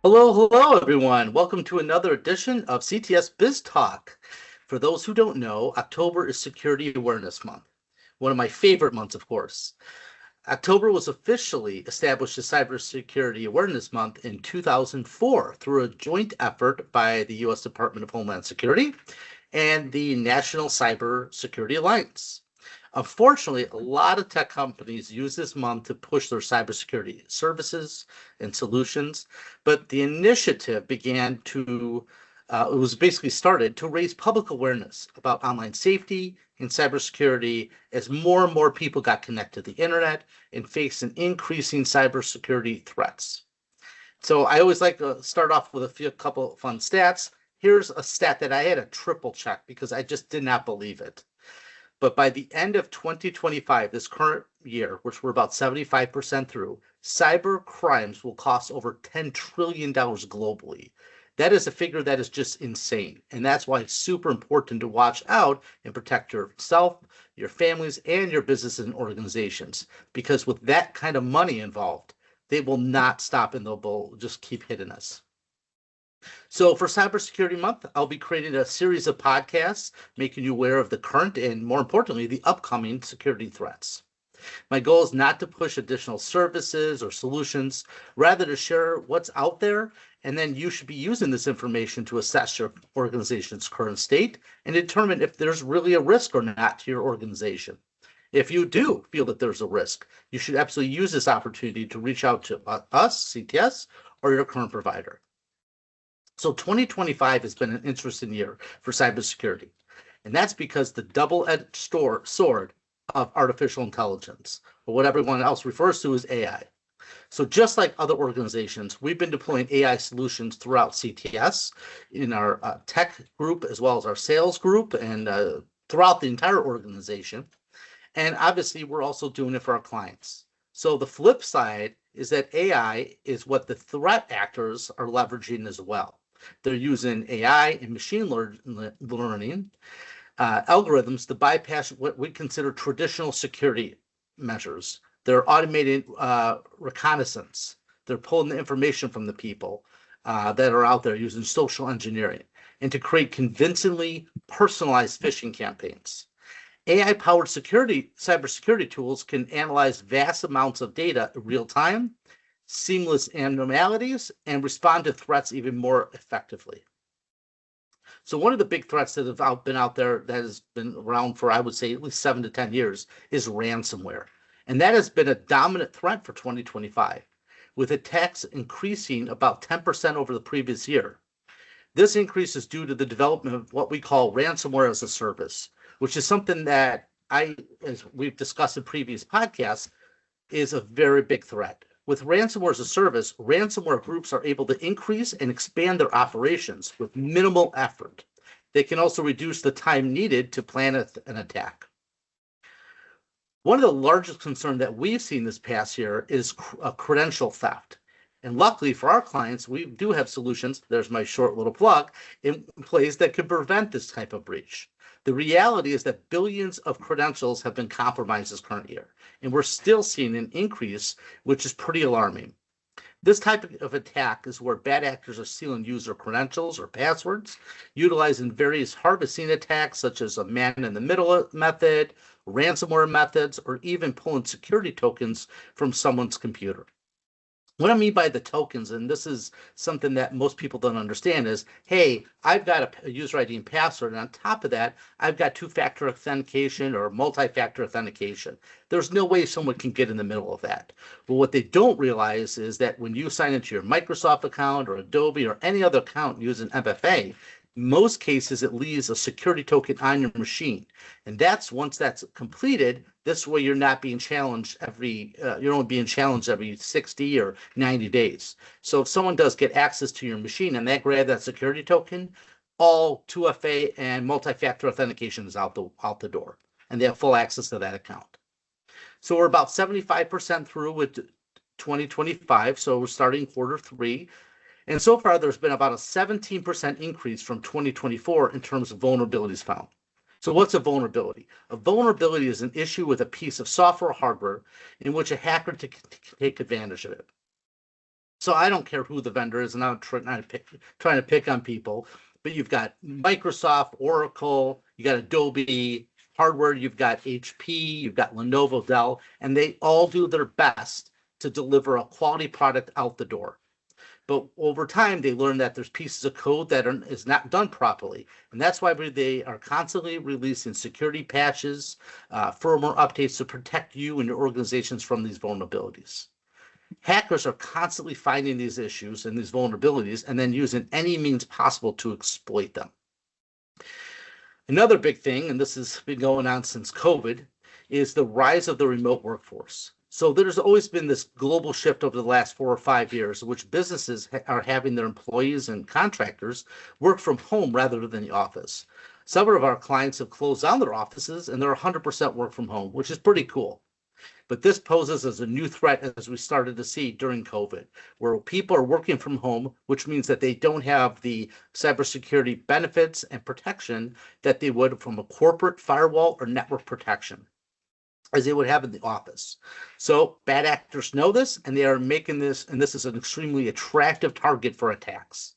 Hello, everyone. Welcome to another edition of CTS Biz Talk. For those who don't know, October is Security Awareness Month, one of my favorite months, of course. October was officially established as Cybersecurity Awareness Month in 2004 through a joint effort by the U.S. Department of Homeland Security and the National Cybersecurity Alliance. Unfortunately, a lot of tech companies use this month to push their cybersecurity services and solutions, but the initiative it was basically started to raise public awareness about online safety and cybersecurity as more and more people got connected to the internet and faced an increasing cybersecurity threats. So I always like to start off with a couple of fun stats. Here's a stat that I had to triple check because I just did not believe it. But by the end of 2025, this current year, which we're about 75% through, cyber crimes will cost over $10 trillion globally. That is a figure that is just insane. And that's why it's super important to watch out and protect yourself, your families, and your businesses and organizations. Because with that kind of money involved, they will not stop and they'll just keep hitting us. So for Cybersecurity Month, I'll be creating a series of podcasts, making you aware of the current and, more importantly, the upcoming security threats. My goal is not to push additional services or solutions, rather to share what's out there, and then you should be using this information to assess your organization's current state and determine if there's really a risk or not to your organization. If you do feel that there's a risk, you should absolutely use this opportunity to reach out to us, CTS, or your current provider. So 2025 has been an interesting year for cybersecurity, and that's because the double-edged sword of artificial intelligence, or what everyone else refers to as AI. So just like other organizations, we've been deploying AI solutions throughout CTS in our tech group as well as our sales group and throughout the entire organization. And obviously, we're also doing it for our clients. So the flip side is that AI is what the threat actors are leveraging as well. They're using AI and machine learning algorithms to bypass what we consider traditional security measures. They're automating reconnaissance. They're pulling the information from the people that are out there using social engineering and to create convincingly personalized phishing campaigns. AI-powered cybersecurity tools can analyze vast amounts of data in real time, seamless abnormalities, and respond to threats even more effectively. So one of the big threats that have been out there that has been around for, I would say, at least 7 to 10 years is ransomware. And that has been a dominant threat for 2025, with attacks increasing about 10% over the previous year. This increase is due to the development of what we call ransomware as a service, which is something that as we've discussed in previous podcasts, is a very big threat. With ransomware as a service, ransomware groups are able to increase and expand their operations with minimal effort. They can also reduce the time needed to plan an attack. One of the largest concerns that we've seen this past year is credential theft. And luckily for our clients, we do have solutions, there's my short little plug, in place that could prevent this type of breach. The reality is that billions of credentials have been compromised this current year, and we're still seeing an increase, which is pretty alarming. This type of attack is where bad actors are stealing user credentials or passwords, utilizing various harvesting attacks such as a man-in-the-middle method, ransomware methods, or even pulling security tokens from someone's computer. What I mean by the tokens, and this is something that most people don't understand, is, hey, I've got a user ID and password, and on top of that, I've got two-factor authentication or multi-factor authentication. There's no way someone can get in the middle of that. But what they don't realize is that when you sign into your Microsoft account or Adobe or any other account using MFA, most cases it leaves a security token on your machine, and once that's completed, this way you're not being challenged you're only being challenged every 60 or 90 days. So if someone does get access to your machine and they grab that security token, all 2FA and multi-factor authentication is out the door, and they have full access to that account. So we're about 75% through with 2025, so we're starting Q3. And so far, there's been about a 17% increase from 2024 in terms of vulnerabilities found. So what's a vulnerability? A vulnerability is an issue with a piece of software or hardware in which a hacker can take advantage of it. So I don't care who the vendor is, and I'm trying to pick on people, but you've got Microsoft, Oracle, you got Adobe, hardware, you've got HP, you've got Lenovo, Dell, and they all do their best to deliver a quality product out the door. But over time, they learn that there's pieces of code that is not done properly. And that's why they are constantly releasing security patches, firmware updates to protect you and your organizations from these vulnerabilities. Hackers are constantly finding these issues and these vulnerabilities and then using any means possible to exploit them. Another big thing, and this has been going on since COVID, is the rise of the remote workforce. So there's always been this global shift over the last 4 or 5 years, in which businesses are having their employees and contractors work from home rather than the office. Several of our clients have closed down their offices and they're 100% work from home, which is pretty cool. But this poses as a new threat, as we started to see during COVID, where people are working from home, which means that they don't have the cybersecurity benefits and protection that they would from a corporate firewall or network protection, as they would have in the office. So bad actors know this, and they are making this, and this is an extremely attractive target for attacks.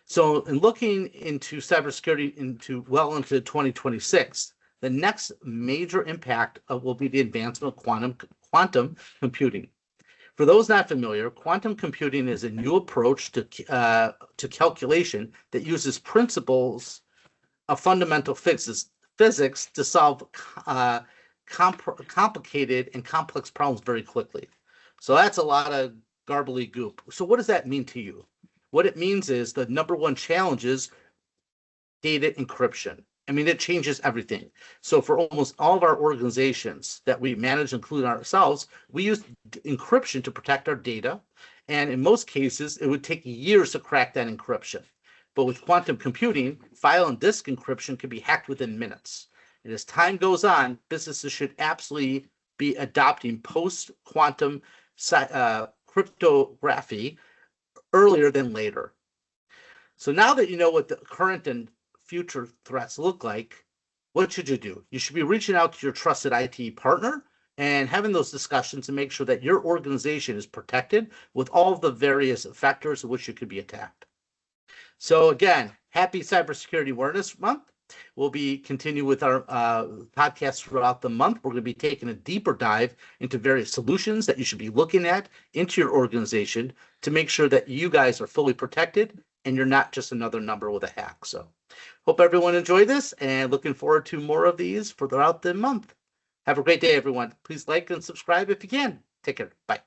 So in looking into cybersecurity into 2026, the next major impact will be the advancement of quantum computing. For those not familiar, quantum computing is a new approach to calculation that uses principles of fundamental physics to solve complicated and complex problems very quickly. So that's a lot of garbly goop. So what does that mean to you? What it means is the number one challenge is data encryption. I mean, it changes everything. So for almost all of our organizations that we manage, including ourselves, we use encryption to protect our data. And in most cases, it would take years to crack that encryption. But with quantum computing, file and disk encryption can be hacked within minutes. And as time goes on, businesses should absolutely be adopting post-quantum cryptography earlier than later. So now that you know what the current and future threats look like, what should you do? You should be reaching out to your trusted IT partner and having those discussions to make sure that your organization is protected with all of the various vectors in which you could be attacked. So again, happy Cybersecurity Awareness Month. We'll be continuing with our podcast throughout the month. We're going to be taking a deeper dive into various solutions that you should be looking at into your organization to make sure that you guys are fully protected and you're not just another number with a hack. So hope everyone enjoyed this and looking forward to more of these throughout the month. Have a great day, everyone. Please like and subscribe if you can. Take care. Bye.